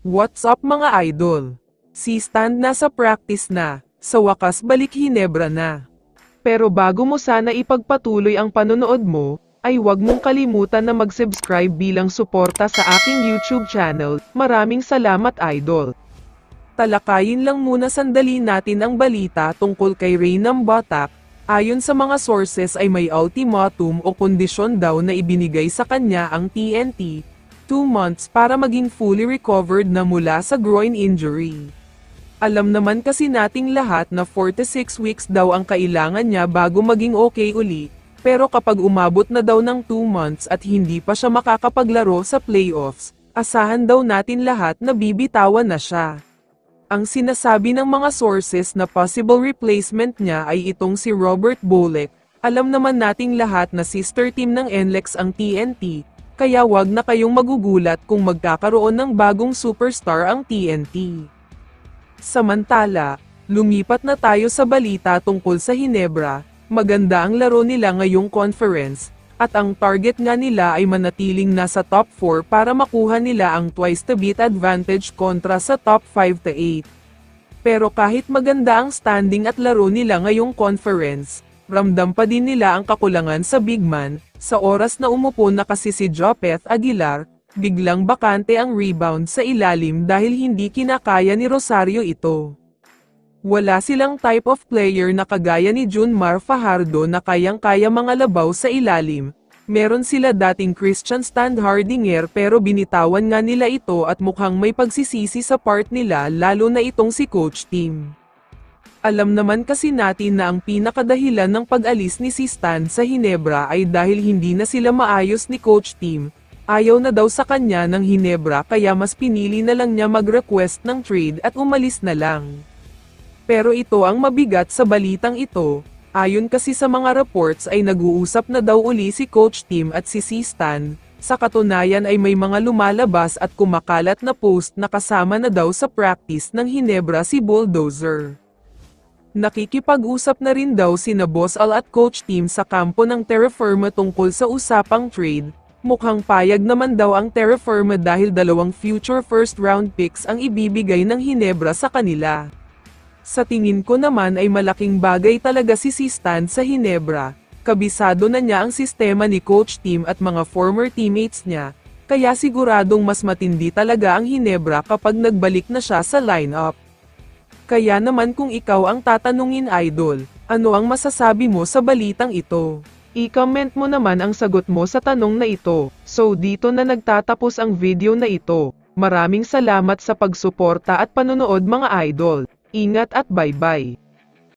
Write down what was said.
What's up mga idol? Si Stan nasa practice na, sa wakas balik Hinebra na. Pero bago mo sana ipagpatuloy ang panonood mo, ay huwag mong kalimutan na mag-subscribe bilang suporta sa aking YouTube channel. Maraming salamat idol. Talakayin lang muna sandali natin ang balita tungkol kay Reynam Batak. Ayon sa mga sources ay may ultimatum o kondisyon daw na ibinigay sa kanya ang TNT, 2 months para maging fully recovered na mula sa groin injury. Alam naman kasi nating lahat na 4 to 6 weeks daw ang kailangan niya bago maging okay uli, pero kapag umabot na daw ng 2 months at hindi pa siya makakapaglaro sa playoffs, asahan daw natin lahat na bibitawan na siya. Ang sinasabi ng mga sources na possible replacement niya ay itong si Robert Bolek. Alam naman nating lahat na sister team ng NLEX ang TNT, kaya wag na kayong magugulat kung magkakaroon ng bagong superstar ang TNT. Samantala, lumipat na tayo sa balita tungkol sa Hinebra. Maganda ang laro nila ngayong conference, at ang target nga nila ay manatiling nasa top 4 para makuha nila ang twice to beat advantage kontra sa top 5 to 8. Pero kahit maganda ang standing at laro nila ngayong conference, ramdam pa din nila ang kakulangan sa big man. Sa oras na umupo na kasi si Jopeth Aguilar, biglang bakante ang rebound sa ilalim dahil hindi kinakaya ni Rosario ito. Wala silang type of player na kagaya ni Junmar Fajardo na kayang-kaya mga labaw sa ilalim. Meron sila dating Christian Standhardinger pero binitawan nga nila ito at mukhang may pagsisisi sa part nila lalo na itong si Coach Tim. Alam naman kasi natin na ang pinakadahilan ng pag-alis ni si Stan sa Hinebra ay dahil hindi na sila maayos ni Coach Tim. Ayaw na daw sa kanya ng Hinebra kaya mas pinili na lang niya mag-request ng trade at umalis na lang. Pero ito ang mabigat sa balitang ito. Ayon kasi sa mga reports ay nag-uusap na daw uli si Coach Tim at si Stan. Sa katunayan ay may mga lumalabas at kumakalat na post na kasama na daw sa practice ng Hinebra si Bulldozer. Nakikipag-usap na rin daw sina Boss Al at Coach Tim sa kampo ng Terra Firma tungkol sa usapang trade. Mukhang payag naman daw ang Terra Firma dahil 2 future first round picks ang ibibigay ng Hinebra sa kanila. Sa tingin ko naman ay malaking bagay talaga si Stan sa Hinebra. Kabisado na niya ang sistema ni Coach Tim at mga former teammates niya, kaya siguradong mas matindi talaga ang Hinebra kapag nagbalik na siya sa lineup. Kaya naman kung ikaw ang tatanungin idol, ano ang masasabi mo sa balitang ito? I-comment mo naman ang sagot mo sa tanong na ito. So dito na nagtatapos ang video na ito. Maraming salamat sa pagsuporta at panonood mga idol. Ingat at bye-bye.